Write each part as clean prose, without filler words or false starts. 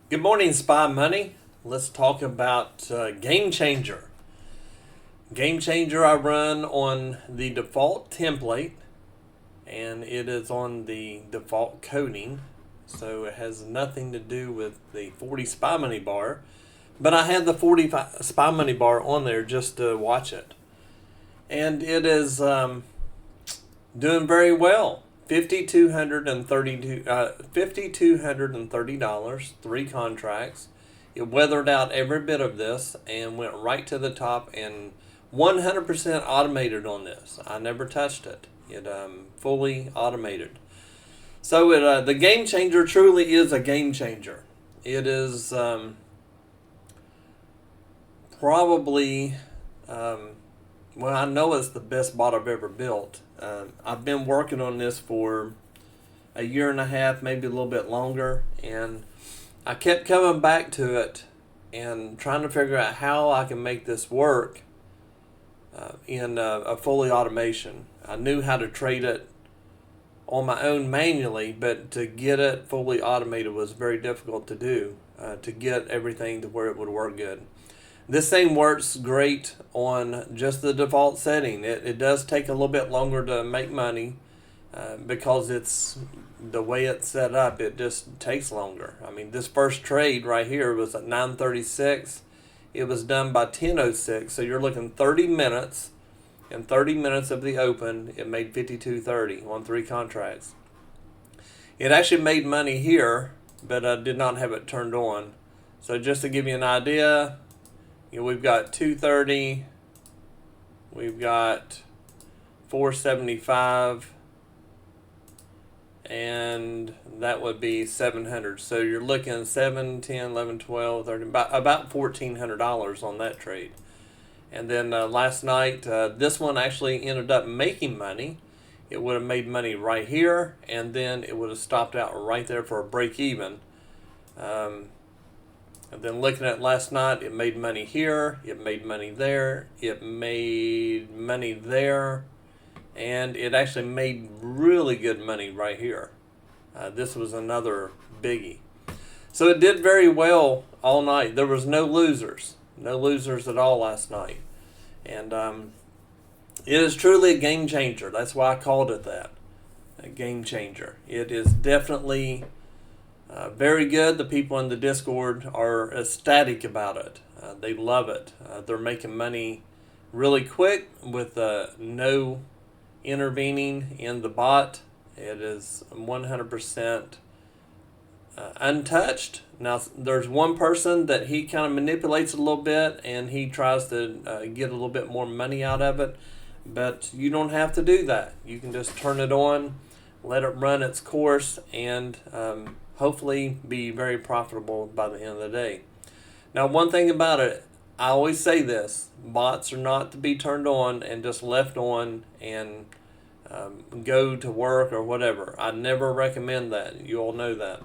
Good morning, Spy Money. Let's talk about Game Changer. Game Changer I run on the default template, and it is on the default coding, so it has nothing to do with the 40 Spy Money bar. But I had the 40 Spy Money bar on there just to watch it, and it is doing very well. $5,230, 3 contracts. It weathered out every bit of this and went right to the top and 100% automated on this. I never touched it. It fully automated. So the Game Changer truly is a game changer. It is probably well, I know it's the best bot I've ever built. I've been working on this for a year and a half, maybe a little bit longer, and I kept coming back to it and trying to figure out how I can make this work in a fully automation. I knew how to trade it on my own manually, but to get it fully automated was very difficult to do, to get everything to where it would work good. This thing works great on just the default setting. It does take a little bit longer to make money because it's the way it's set up. It just takes longer. I mean, this first trade right here was at 9:36. It was done by 10:06. So you're looking 30 minutes. In 30 minutes of the open, it made 52.30 on 3 contracts. It actually made money here, but I did not have it turned on. So just to give you an idea, we've got 230, we've got 475, and that would be 700. So you're looking 7, 10, 11, 12, 13, about $1,400 on that trade. And then last night, this one actually ended up making money. It would have made money right here, and then it would have stopped out right there for a break even. And then looking at last night, it made money here, it made money there, it made money there, and it actually made really good money right here. This was another biggie. So it did very well all night. There was no losers at all last night. And it is truly a game changer. That's why I called it that, a game changer. It is definitely very good. The people in the Discord are ecstatic about it. They love it. They're making money really quick with no intervening in the bot. It is 100% untouched. Now, there's one person that he kind of manipulates a little bit and he tries to get a little bit more money out of it. But you don't have to do that. You can just turn it on, let it run its course, and hopefully be very profitable by the end of the day. Now, one thing about it, I always say this: bots are not to be turned on and just left on and go to work or whatever. I never recommend that. You all know that.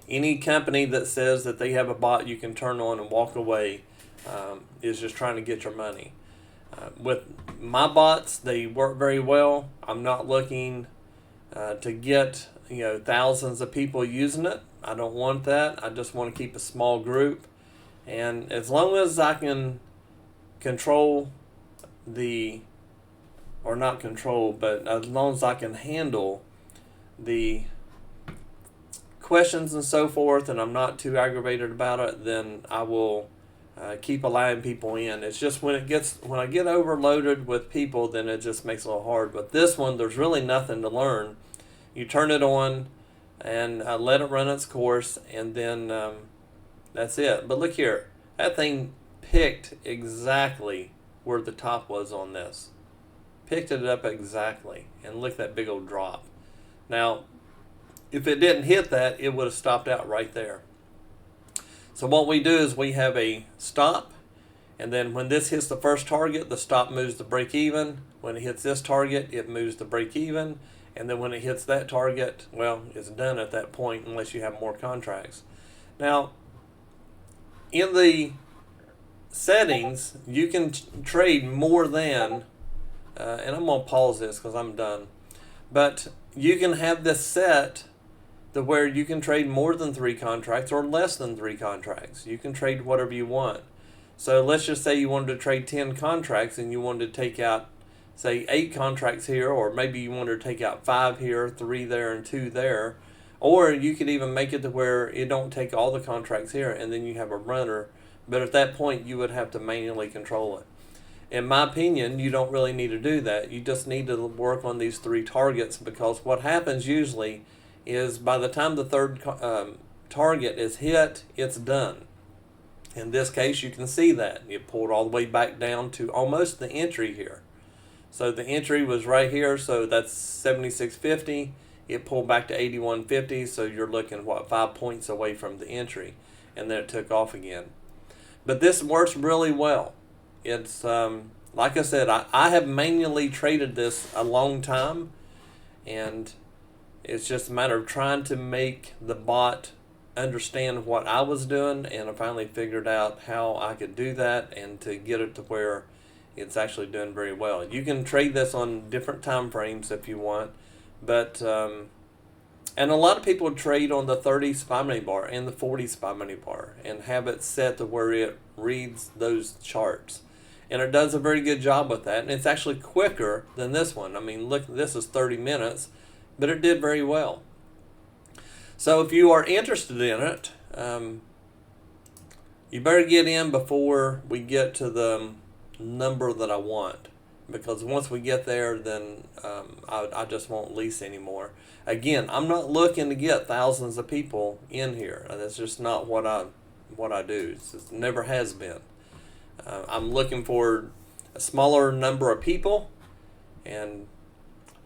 Any company that says that they have a bot you can turn on and walk away is just trying to get your money. With my bots, they work very well. I'm not looking to get thousands of people using it. I don't want that. I just want to keep a small group, and as long as I can control or not control, but as long as I can handle the questions and so forth, and I'm not too aggravated about it, then I will keep allowing people in. It's just when I get overloaded with people, then it just makes it a little hard. But this one, there's really nothing to learn. You turn it on and let it run its course, and then that's it. But look here, that thing picked exactly where the top was on this. Picked it up exactly, and look at that big old drop. Now, if it didn't hit that, it would have stopped out right there. So what we do is we have a stop, and then when this hits the first target, the stop moves to break even. When it hits this target, it moves to break even. And then when it hits that target, well, it's done at that point unless you have more contracts. Now, in the settings, you can trade more than, and I'm going to pause this because I'm done, but you can have this set to where you can trade more than 3 contracts or less than 3 contracts. You can trade whatever you want. So let's just say you wanted to trade 10 contracts and you wanted to take out, say, 8 contracts here, or maybe you wanted to take out 5 here, 3 there, and 2 there. Or you could even make it to where it don't take all the contracts here and then you have a runner. But at that point, you would have to manually control it. In my opinion, you don't really need to do that. You just need to work on these 3 targets, because what happens usually is by the time the third target is hit, it's done. In this case, you can see that. You pulled all the way back down to almost the entry here. So the entry was right here, so that's 76.50. It pulled back to 81.50, so you're looking, 5 points away from the entry. And then it took off again. But this works really well. It's, like I said, I have manually traded this a long time, and it's just a matter of trying to make the bot understand what I was doing, and I finally figured out how I could do that and to get it to where it's actually doing very well. You can trade this on different time frames if you want, but and a lot of people trade on the 30 SPY money bar and the 40 SPY money bar and have it set to where it reads those charts. And it does a very good job with that, and it's actually quicker than this one. I mean, look, this is 30 minutes, but it did very well. So if you are interested in it, you better get in before we get to the number that I want, because once we get there, then I just won't lease anymore. Again, I'm not looking to get thousands of people in here. That's just not what I do. It just never has been. I'm looking for a smaller number of people and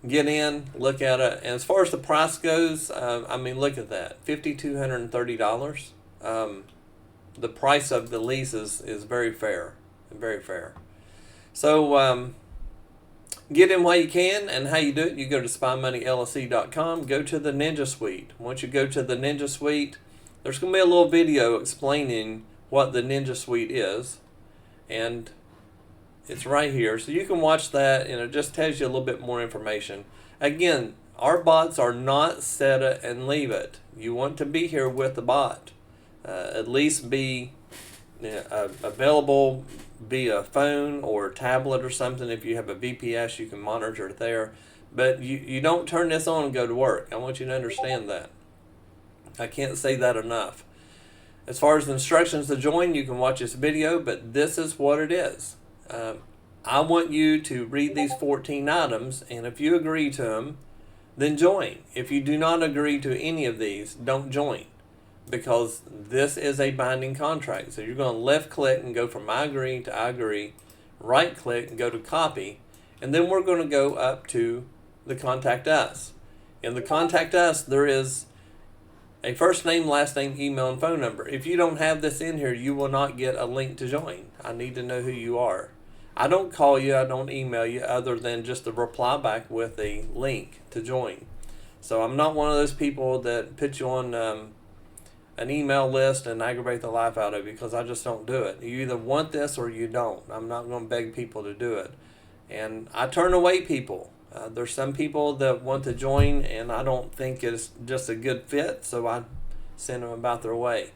get in, look at it. And as far as the price goes, I mean, look at that, $5,230. The price of the lease is very fair, very fair. So get in while you can, and how you do it, you go to SpyMoneyLLC.com, go to the Ninja Suite. Once you go to the Ninja Suite, there's going to be a little video explaining what the Ninja Suite is, and it's right here, so you can watch that, and it just tells you a little bit more information. Again, our bots are not set it and leave it. You want to be here with the bot. At least be available via phone or tablet or something. If you have a VPS, you can monitor it there. But you don't turn this on and go to work. I want you to understand that. I can't say that enough. As far as the instructions to join, you can watch this video, but this is what it is. I want you to read these 14 items, and if you agree to them, then join. If you do not agree to any of these, don't join, because this is a binding contract. So you're going to left click and go from I agree to I agree, right click and go to copy, and then we're going to go up to the contact us. In the contact us, there is a first name, last name, email, and phone number. If you don't have this in here, you will not get a link to join. I need to know who you are. I don't call you, I don't email you, other than just a reply back with a link to join. So I'm not one of those people that put you on an email list and aggravate the life out of you, because I just don't do it. You either want this or you don't. I'm not going to beg people to do it. And I turn away people. There's some people that want to join, and I don't think it's just a good fit, so I send them about their way.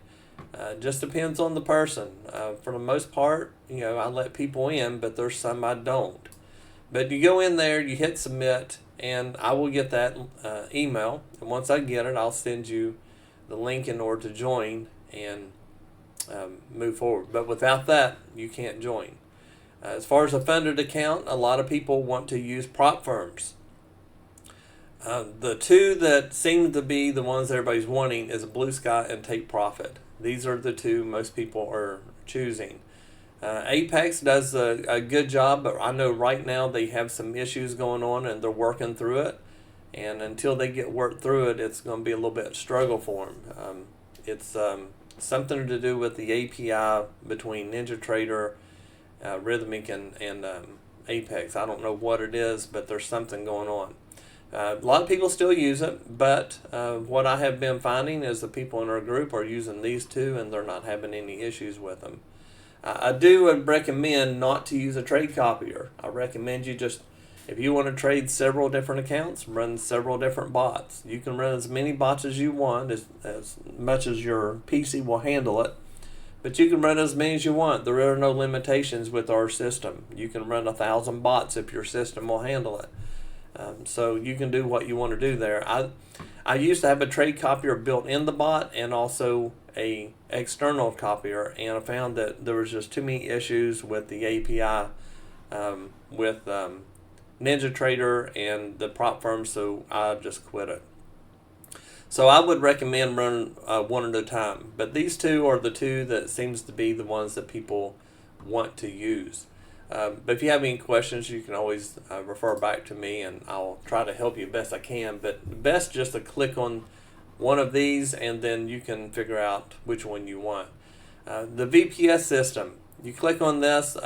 Just depends on the person. For the most part, I let people in, but there's some I don't. But you go in there, you hit submit, and I will get that email. And once I get it, I'll send you the link in order to join and move forward. But without that, you can't join. As far as a funded account, a lot of people want to use prop firms. The two that seem to be the ones everybody's wanting is BluSky and Take Profit. These are the two most people are choosing. Apex does a good job, but I know right now they have some issues going on and they're working through it. And until they get worked through it, it's going to be a little bit struggle for them. It's something to do with the API between NinjaTrader, Rhythmic, and Apex. I don't know what it is, but there's something going on. A lot of people still use it, but what I have been finding is the people in our group are using these two, and they're not having any issues with them. I do recommend not to use a trade copier. I recommend you just, If you want to trade several different accounts, run several different bots. You can run as many bots as you want, as much as your PC will handle it. But you can run as many as you want. There are no limitations with our system. You can run 1,000 bots if your system will handle it. So you can do what you want to do there. I used to have a trade copier built in the bot and also a external copier, and I found that there was just too many issues with the API with NinjaTrader and the prop firm, so I just quit it. So I would recommend running one at a time, but these two are the two that seems to be the ones that people want to use. But if you have any questions, you can always refer back to me, and I'll try to help you best I can. But best just to click on one of these, and then you can figure out which one you want. The VPS system, you click on this.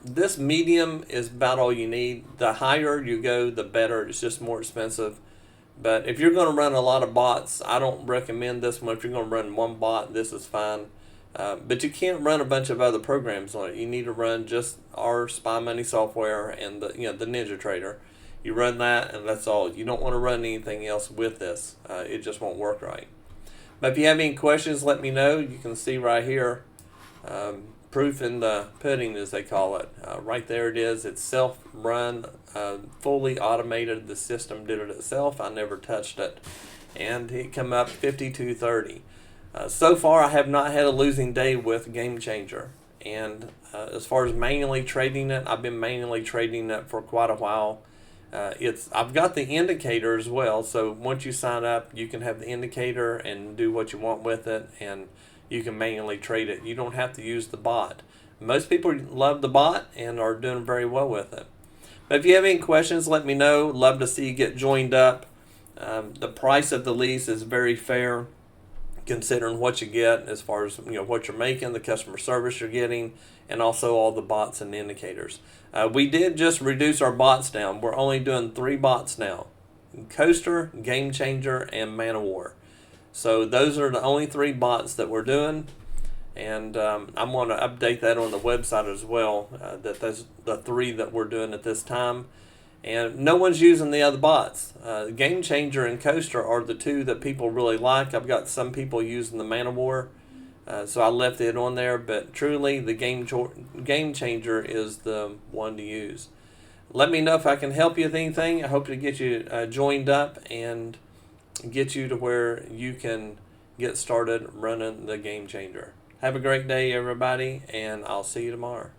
This medium is about all you need. The higher you go, the better. It's just more expensive. But if you're going to run a lot of bots, I don't recommend this one. If you're going to run one bot, this is fine. But you can't run a bunch of other programs on it. You need to run just our Spy Money software and the NinjaTrader. You run that, and that's all. You don't want to run anything else with this. It just won't work right. But if you have any questions, let me know. You can see right here, proof in the pudding, as they call it. Right there it is. It's self-run, fully automated. The system did it itself. I never touched it. And it came up 5230. So far, I have not had a losing day with Game Changer. And as far as manually trading it, I've been manually trading it for quite a while. I've got the indicator as well. So once you sign up, you can have the indicator and do what you want with it, and you can manually trade it. You don't have to use the bot. Most people love the bot and are doing very well with it. But if you have any questions, let me know. Love to see you get joined up. The price of the lease is very fair, considering what you get as far as what you're making, the customer service you're getting, and also all the bots and indicators. We did just reduce our bots down. We're only doing 3 bots now: Coaster, Game Changer, and Man of War. So those are the only 3 bots that we're doing, and I'm going to update that on the website as well. That that's the 3 that we're doing at this time. And no one's using the other bots. Game Changer and Coaster are the 2 that people really like. I've got some people using the Man of War, so I left it on there. But truly, the Game Changer is the one to use. Let me know if I can help you with anything. I hope to get you joined up and get you to where you can get started running the Game Changer. Have a great day, everybody, and I'll see you tomorrow.